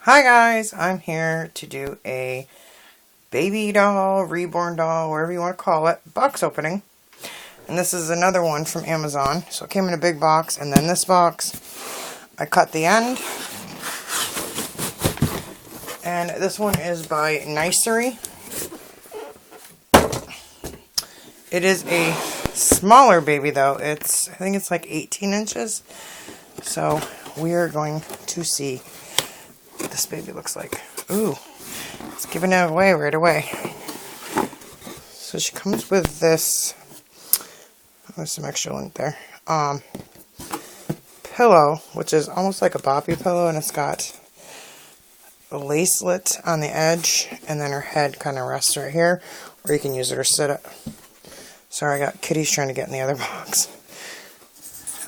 Hi guys, I'm here to do a baby doll, reborn doll, whatever you want to call it, box opening. And this is another one from Amazon. So it came in a big box, and then this box, I cut the end. And this one is by Nicery. It is a smaller baby though. I think it's like 18 inches. So we are going to see what this baby looks like. Ooh, it's giving it away right away. So she comes with this, there's some extra lint there, pillow, which is almost like a boppy pillow, and it's got a lacelet on the edge, and then her head kind of rests right here, or you can use it or sit it. Sorry, I got kitties trying to get in the other box.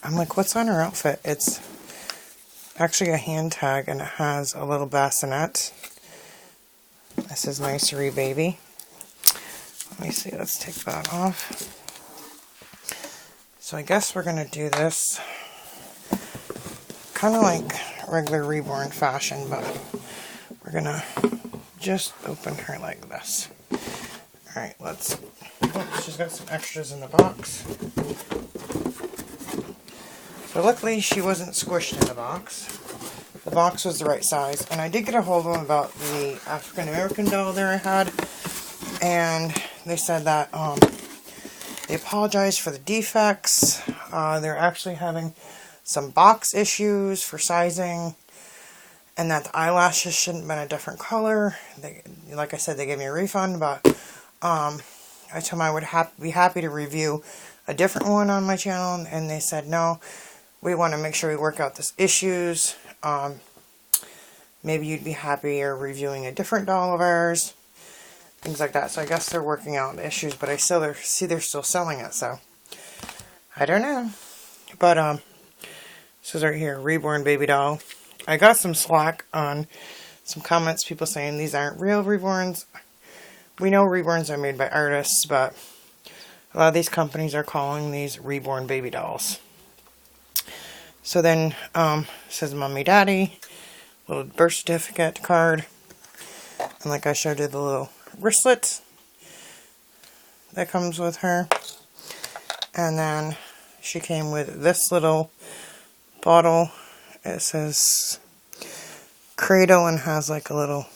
I'm like, what's on her outfit? It's actually a hand tag, and it has a little bassinet. This says nicery baby. Let me see, let's take that off. So I guess we're going to do this kind of like regular reborn fashion, but we're going to just open her like this. Alright, let's... Oh, she's got some extras in the box. So luckily she wasn't squished in the box. The box was the right size. And I did get a hold of them about the African American doll there I had. And they said that they apologized for the defects. They're actually having some box issues for sizing. And that the eyelashes shouldn't have been a different color. Like I said, they gave me a refund. But I told them I would be happy to review a different one on my channel. And they said no. We want to make sure we work out these issues. Maybe you'd be happier reviewing a different doll of ours. Things like that. So I guess they're working out the issues, but I see they're still selling it, so I don't know. But this is right here, reborn baby doll. I got some slack on some comments, people saying these aren't real reborns. We know reborns are made by artists, but a lot of these companies are calling these reborn baby dolls. So then, it says Mommy Daddy, little birth certificate card, and like I showed you, the little wristlet that comes with her. And then she came with this little bottle. It says cradle and has like a little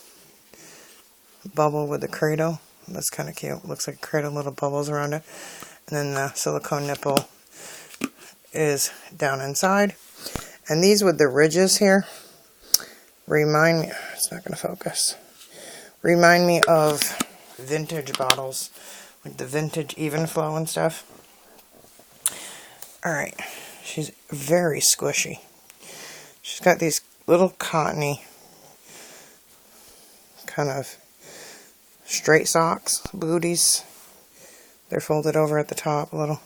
bubble with the cradle. That's kind of cute. Looks like a cradle, little bubbles around it. And then the silicone nipple is down inside. And these with the ridges here remind me, it's not going to focus, remind me of vintage bottles, like the vintage Even Flow and stuff. Alright, she's very squishy. She's got these little cottony kind of straight socks, booties. They're folded over at the top a little.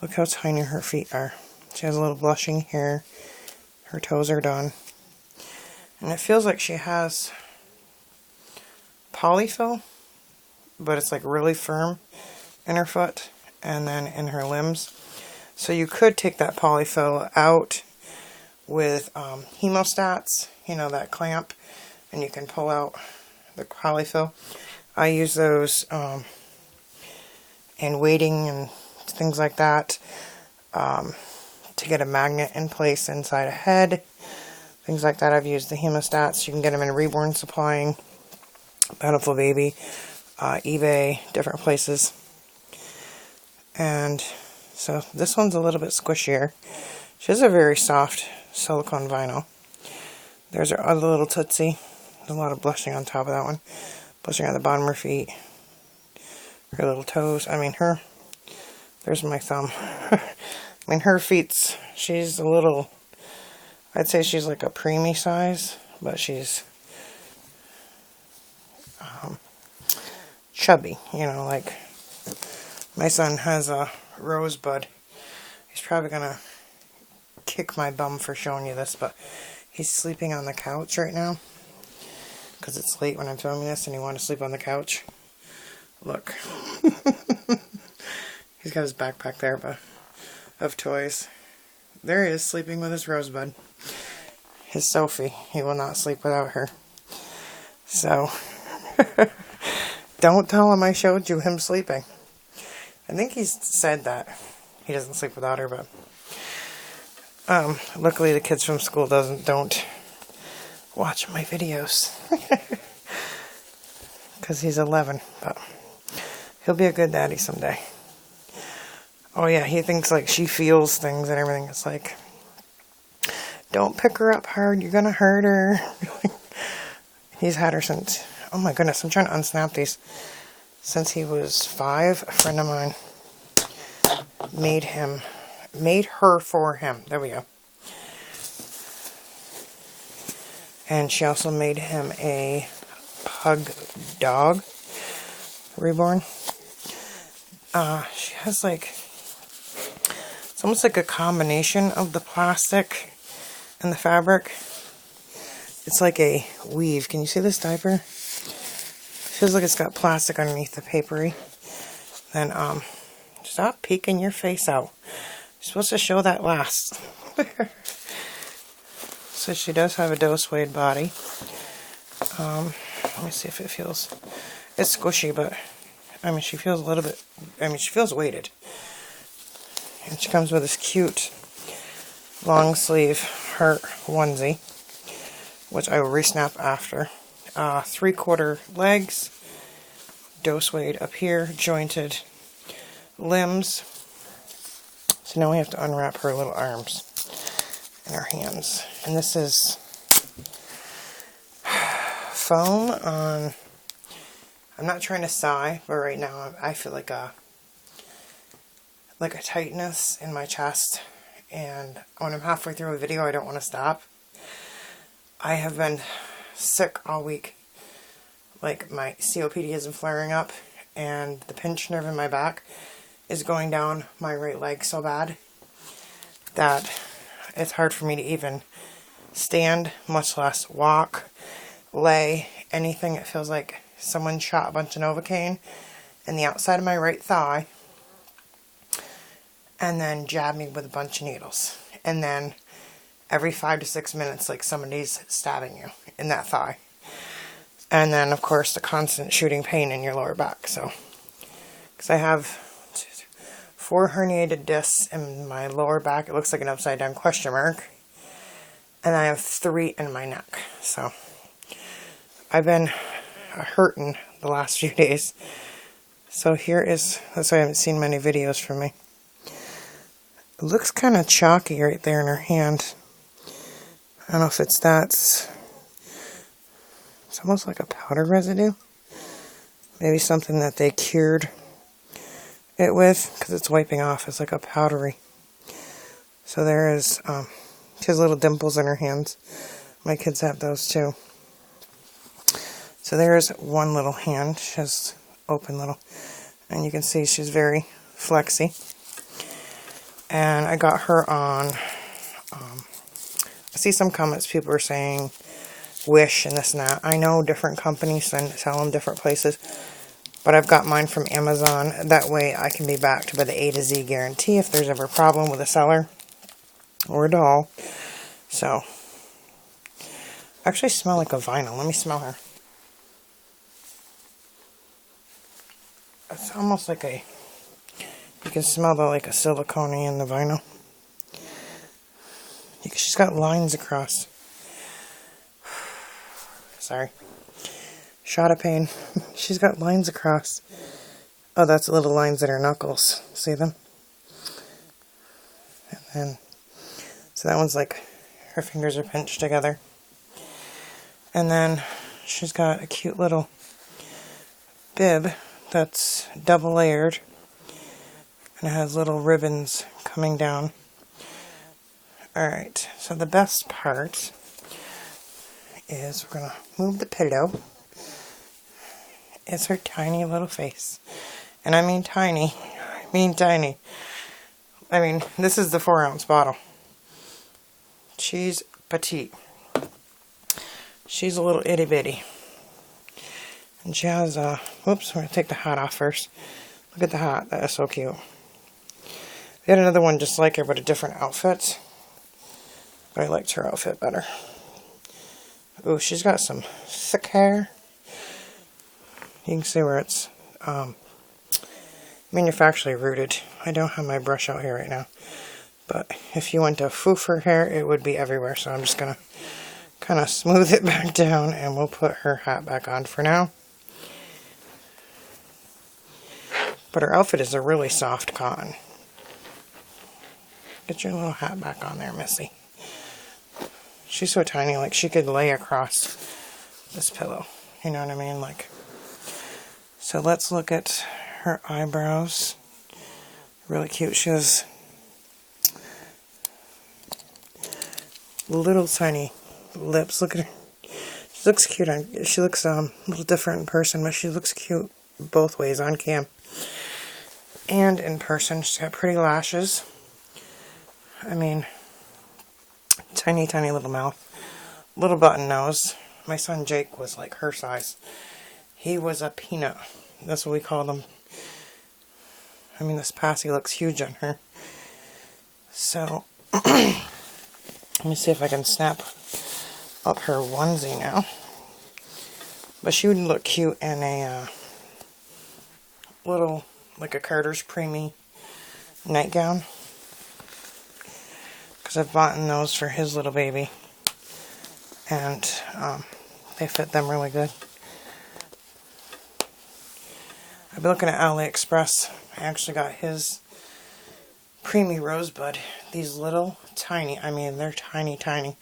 Look how tiny her feet are. She has a little blushing here. Her toes are done. And it feels like she has polyfill, but it's like really firm in her foot and then in her limbs. So you could take that polyfill out with hemostats, you know, that clamp, and you can pull out the polyfill. I use those in weighting and things like that, to get a magnet in place inside a head, things like that. I've used the hemostats. You can get them in Reborn Supplying, Bountiful Baby, eBay, different places. And so this one's a little bit squishier. She has a very soft silicone vinyl. There's her other little Tootsie. There's a lot of blushing on top of that one. Blushing on the bottom of her feet. Her little toes. I mean, there's my thumb. I mean, her feet's, she's a little, I'd say she's like a preemie size, but she's chubby, you know, like my son has a rosebud. He's probably going to kick my bum for showing you this, but he's sleeping on the couch right now because it's late when I'm filming this and he wanted to sleep on the couch. Look. He's got his backpack there, but of toys. There he is, sleeping with his rosebud. his Sophie. He will not sleep without her. So, don't tell him I showed you him sleeping. I think he's said that he doesn't sleep without her, but luckily the kids from school don't watch my videos. Because he's 11, but he'll be a good daddy someday. Oh yeah, he thinks like she feels things and everything. It's like, don't pick her up hard, you're gonna hurt her. He's had her since, oh my goodness, I'm trying to unsnap these. Since he was 5, a friend of mine made her for him. There we go. And she also made him a pug dog, reborn. She has like, it's almost like a combination of the plastic and the fabric. It's like a weave. Can you see this diaper? Feels like it's got plastic underneath the papery. Then, stop peeking your face out. You're supposed to show that last. So she does have a doe-suede body. Let me see if it feels, it's squishy, but, I mean, she feels a little bit, she feels weighted. And she comes with this cute long sleeve heart onesie, which I will re-snap after. 3/4 legs, doe suede up here, jointed limbs. So now we have to unwrap her little arms and her hands. And this is foam on, I'm not trying to sigh, but right now I feel like a tightness in my chest. And when I'm halfway through a video, I don't want to stop. I have been sick all week. Like, my COPD isn't flaring up, and the pinched nerve in my back is going down my right leg so bad that it's hard for me to even stand, much less walk, lay, anything. It feels like someone shot a bunch of Novocaine in the outside of my right thigh and then jabbed me with a bunch of needles. And then every 5 to 6 minutes, like somebody's stabbing you in that thigh. And then, of course, the constant shooting pain in your lower back. So, because I have 4 herniated discs in my lower back. It looks like an upside down question mark. And I have 3 in my neck. So, I've been hurting the last few days. So here is, that's why I haven't seen many videos from me. It looks kind of chalky right there in her hand. I don't know if it's that. It's almost like a powder residue. Maybe something that they cured it with, because it's wiping off. It's like a powdery. So there is, she has little dimples in her hands. My kids have those too. So there's one little hand. She has open little, and you can see she's very flexy. And I got her on, I see some comments, people are saying Wish and this and that. I know different companies sell them different places, but I've got mine from Amazon. That way I can be backed by the A to Z guarantee if there's ever a problem with a seller or a doll. So, actually smell like a vinyl. Let me smell her. It's almost like a, you can smell the, like a silicone in the vinyl. She's got lines across. Sorry. Shot of pain. She's got lines across. Oh, that's little lines in her knuckles. See them? And then, so that one's like, her fingers are pinched together. And then, she's got a cute little bib that's double layered. And it has little ribbons coming down. Alright, so the best part is we're going to move the pillow. It's her tiny little face. And I mean tiny. I mean tiny. I mean, this is the 4-ounce bottle. She's petite. She's a little itty bitty. And she has a, whoops, we're going to take the hat off first. Look at the hat. That is so cute. We had another one just like her, but a different outfit. But I liked her outfit better. Oh, she's got some thick hair. You can see where it's manufacturally rooted. I don't have my brush out here right now. But if you went to foof her hair, it would be everywhere. So I'm just going to kind of smooth it back down, and we'll put her hat back on for now. But her outfit is a really soft cotton. Get your little hat back on there, Missy. She's so tiny, like she could lay across this pillow. You know what I mean? Like, so let's look at her eyebrows. Really cute. She has little tiny lips. Look at her. She looks cute on. She looks a little different in person, but she looks cute both ways, on cam and in person. She's got pretty lashes. I mean, tiny, tiny little mouth, little button nose. My son Jake was like her size. He was a peanut. That's what we called him. I mean, this passy looks huge on her. So, let me see if I can snap up her onesie now. But she would look cute in a little, like a Carter's preemie nightgown. Because I've bought those for his little baby. And they fit them really good. I've been looking at AliExpress. I actually got his preemie rosebud. These little tiny, I mean they're tiny, tiny.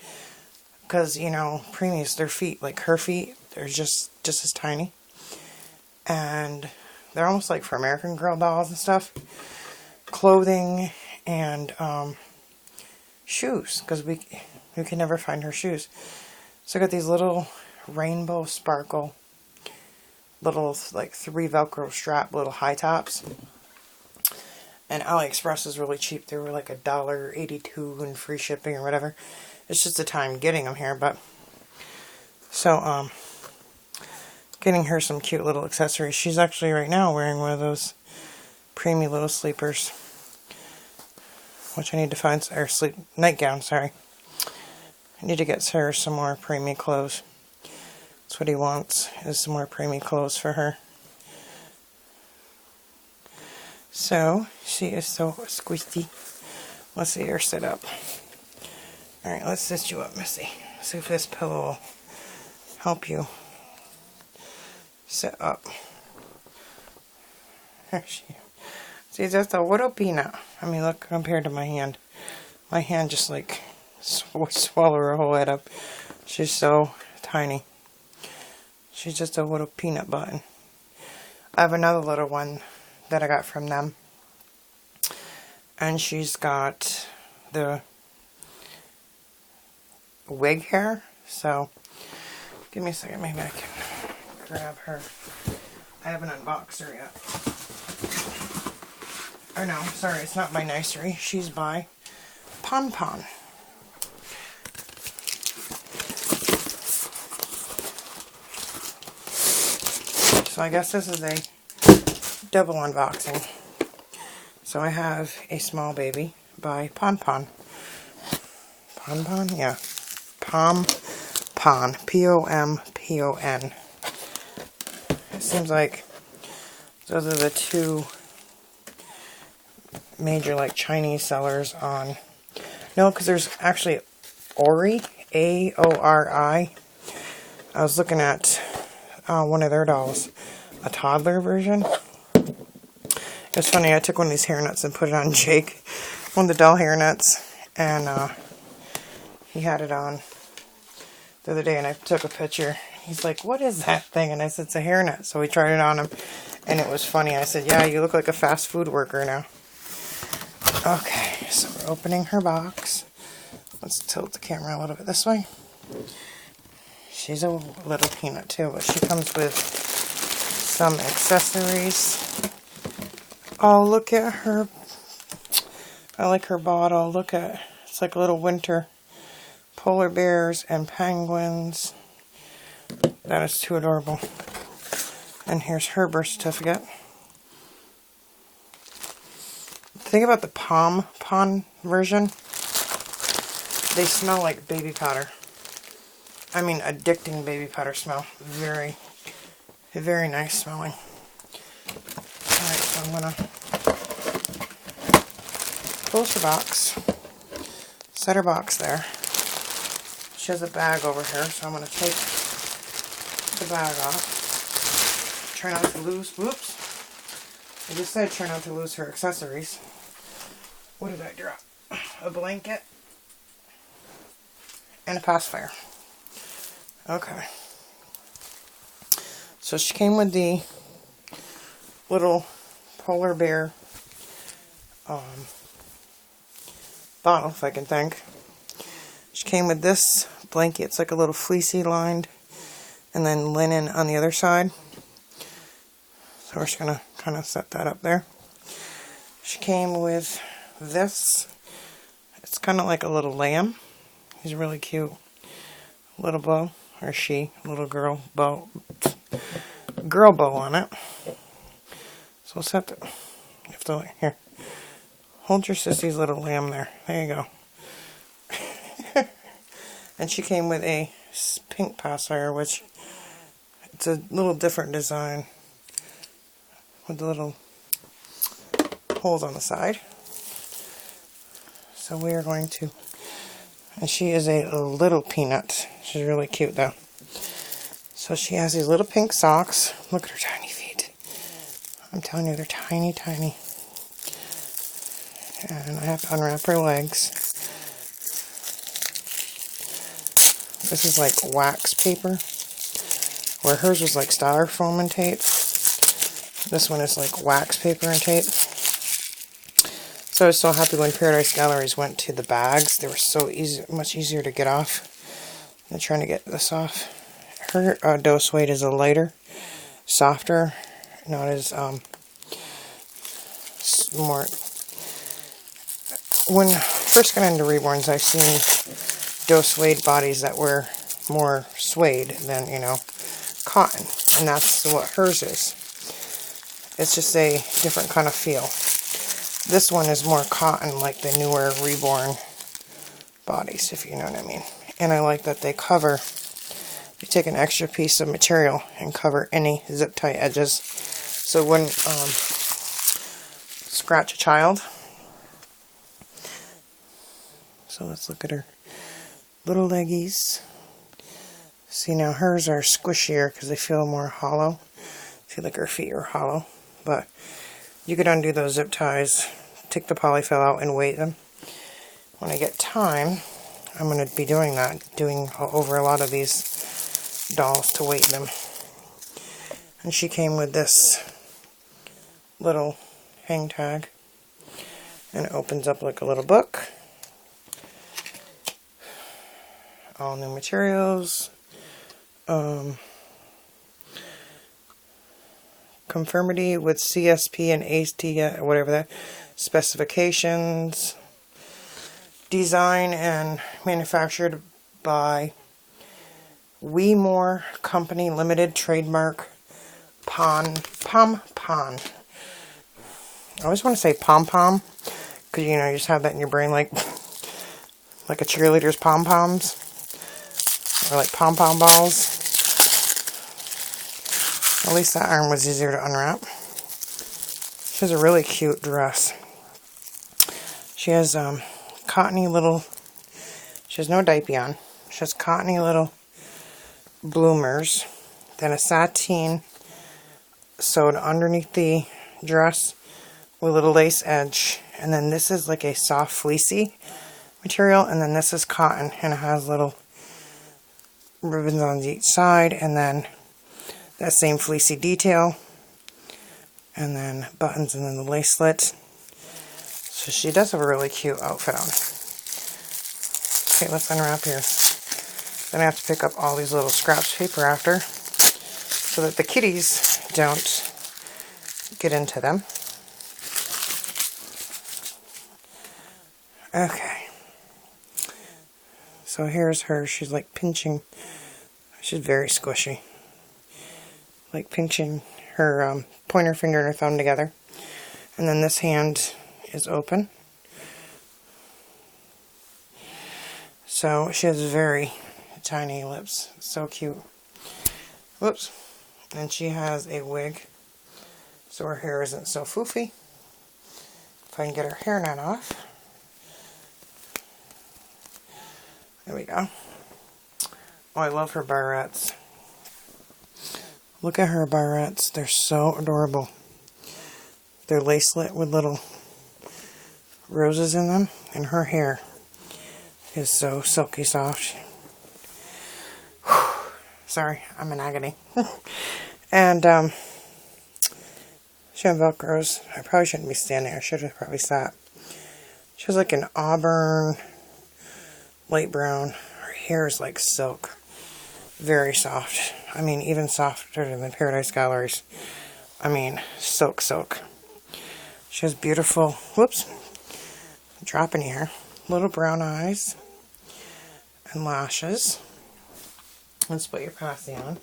Because, you know, preemies, their feet, like her feet, they're just as tiny. And they're almost like for American Girl dolls and stuff. Clothing and shoes, because we can never find her shoes. So I got these little rainbow sparkle, little like 3 Velcro strap little high tops. And AliExpress is really cheap. They were like $1.82 and free shipping or whatever. It's just the time getting them here, but so getting her some cute little accessories. She's actually right now wearing one of those preemie little sleepers, which I need to find, or nightgown, sorry. I need to get her some more preemie clothes. That's what he wants, is some more preemie clothes for her. So, she is so squishy. Let's see her sit up. Alright, let's sit you up, Missy. See if this pillow will help you sit up. There she is. She's just a little peanut. I mean, look, compared to my hand. My hand just like swallow her whole head up. She's so tiny. She's just a little peanut button. I have another little one that I got from them. And she's got the wig hair. So, give me a second. Maybe I can grab her. I haven't unboxed her yet. Oh no, sorry, it's not by Nicery. She's by Pompon. So I guess this is a double unboxing. So I have a small baby by Pompon. Pompon? Yeah. Pompon. P-O-M-P-O-N. It seems like those are the two major like Chinese sellers on. No, because there's actually Ori, A-O-R-I. I was looking at one of their dolls, a toddler version. It's funny, I took one of these hairnets and put it on Jake, one of the doll hairnets, and he had it on the other day, and I took a picture. He's like, what is that thing? And I said, it's a hairnet. So we tried it on him, and it was funny. I said, yeah, you look like a fast food worker now. Okay, so we're opening her box. Let's tilt the camera a little bit this way. She's a little peanut too, but she comes with some accessories. Oh, look at her. I like her bottle. Look at, it's like a little winter polar bears and penguins. That is too adorable. And here's her birth certificate. The thing about the pompon version, they smell like baby powder. addicting baby powder smell. Very, very nice smelling. Alright, so I'm going to close the box. Set her box there. She has a bag over here, so I'm going to take the bag off. Try not to lose, whoops. I just said try not to lose her accessories. What did I drop? A blanket and a pacifier. Okay. So she came with the little polar bear bottle, if I can think. She came with this blanket. It's like a little fleecy lined, and then linen on the other side. So we're just going to kind of set that up there. She came with this. It's kind of like a little lamb. He's really cute. Little bow, or she, little girl bow on it. So we'll set the, you have to, here, hold your sissy's little lamb there. There you go. And she came with a pink pacifier, which it's a little different design with the little holes on the side. So we are going to, and she is a little peanut. She's really cute though. So she has these little pink socks. Look at her tiny feet. I'm telling you, they're tiny, tiny. And I have to unwrap her legs. This is like wax paper, where hers was like styrofoam and tape. This one is like wax paper and tape. So I was so happy when Paradise Galleries went to the bags. They were so easy, much easier to get off than trying to get this off. Her doe suede is a lighter, softer, not as more. When I first got into reborns, I've seen doe suede bodies that were more suede than, cotton, and that's what hers is. It's just a different kind of feel. This one is more cotton, like the newer reborn bodies, if you know what I mean. And I like that they cover, you take an extra piece of material and cover any zip tie edges, so it wouldn't scratch a child. So let's look at her little leggies. See, now hers are squishier because they feel more hollow. See, like her feet are hollow. But you could undo those zip ties, take the polyfill out and weight them. When I get time, I'm going to be doing that, doing over a lot of these dolls to weight them. And she came with this little hang tag, and it opens up like a little book. All new materials, conformity with CSP and AST, whatever that, specifications, design and manufactured by Weemore Company Limited, trademark pompon. I always want to say pom-pom, because you just have that in your brain like a cheerleader's pom-poms. Or like pom-pom balls. At least that arm was easier to unwrap. She has a really cute dress. She has cottony little, she has no diaper on. She has cottony little bloomers. Then a sateen sewed underneath the dress with a little lace edge. And then this is like a soft fleecy material. And then this is cotton, and it has little ribbons on each side, and then that same fleecy detail, and then buttons, and then the lace slits. So she does have a really cute outfit on. Okay, let's unwrap here. Then I have to pick up all these little scraps of paper after, so that the kitties don't get into them. Okay. So here's her. She's like pinching. She's very squishy. Like pinching her pointer finger and her thumb together. And then this hand is open. So she has tiny lips. So cute. Whoops. And she has a wig, so her hair isn't so foofy. If I can get her hairnet off. There we go. Oh, I love her barrettes. Look at her barrettes. They're so adorable. They're lacelet with little roses in them, and her hair is so silky soft. Whew. Sorry, I'm in agony. And she has Velcros. I probably shouldn't be standing. I should have probably sat. She has like an auburn, light brown. Her hair is like silk. Very soft. I mean, even softer than Paradise Gallery's. I mean, silk, silk. She has beautiful, whoops, dropping here, little brown eyes and lashes. Let's put your passy on.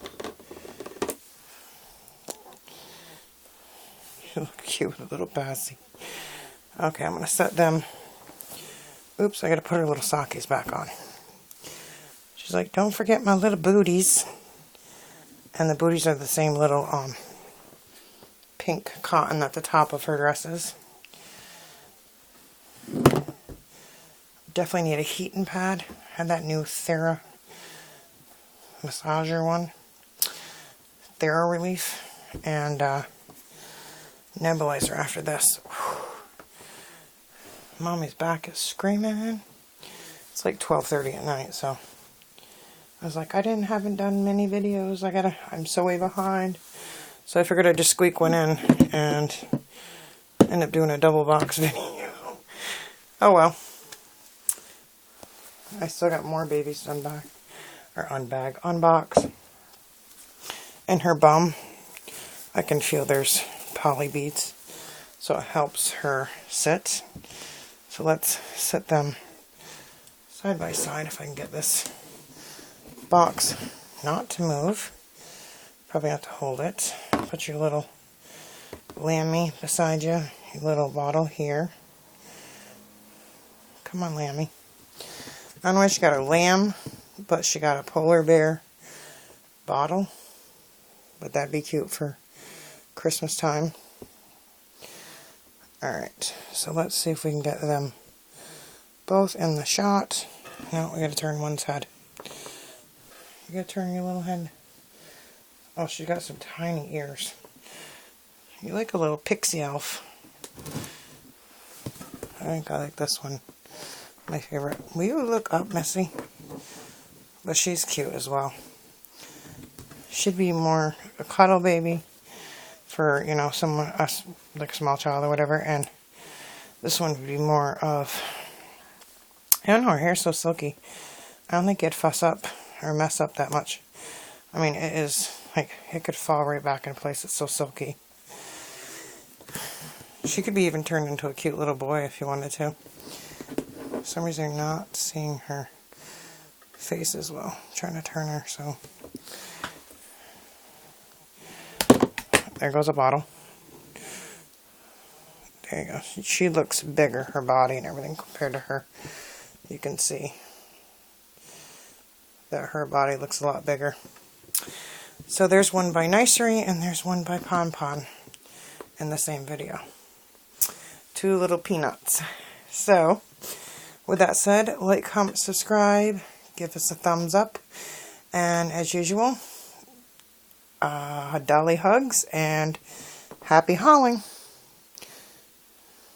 You look cute with a little passy. Okay, I'm going to set them. Oops, I got to put her little sockies back on. She's like, don't forget my little booties. And the booties are the same little pink cotton at the top of her dresses. Definitely need a heating pad. Had that new Thera massager one. Thera Relief. And nebulizer after this. Whew. Mommy's back is screaming. It's like 12:30 at night, so I was like, haven't done many videos. I'm so way behind. So I figured I'd just squeak one in and end up doing a double box video. Oh well. I still got more babies to unbox. And her bum, I can feel there's poly beads. So it helps her sit. So let's sit them side by side if I can get this box not to move. Probably have to hold it. Put your little Lammy beside you. Your little bottle here. Come on, Lammy. I don't know why she got a lamb, but she got a polar bear bottle. But that'd be cute for Christmas time. Alright, so let's see if we can get them both in the shot. No, we gotta turn one's head. You gotta turn your little head. Oh, she got some tiny ears. You like a little pixie elf. I think I like this one. My favorite. Will you look up, Missy? But she's cute as well. Should be more a cuddle baby for, you know, someone, us, like a small child or whatever. And this one would be more of, I don't know, her hair's so silky. I don't think it'd fuss up or mess up that much. I mean, it is, like, it could fall right back in place. It's so silky. She could be even turned into a cute little boy if you wanted to. For some reason, I'm not seeing her face as well. I'm trying to turn her, so. There goes a bottle. There you go. She looks bigger, her body and everything, compared to her. You can see that her body looks a lot bigger. So there's one by Nicery and there's one by Pompon in the same video. Two little peanuts. So, with that said, like, comment, subscribe, give us a thumbs up, and as usual, dolly hugs and happy hauling.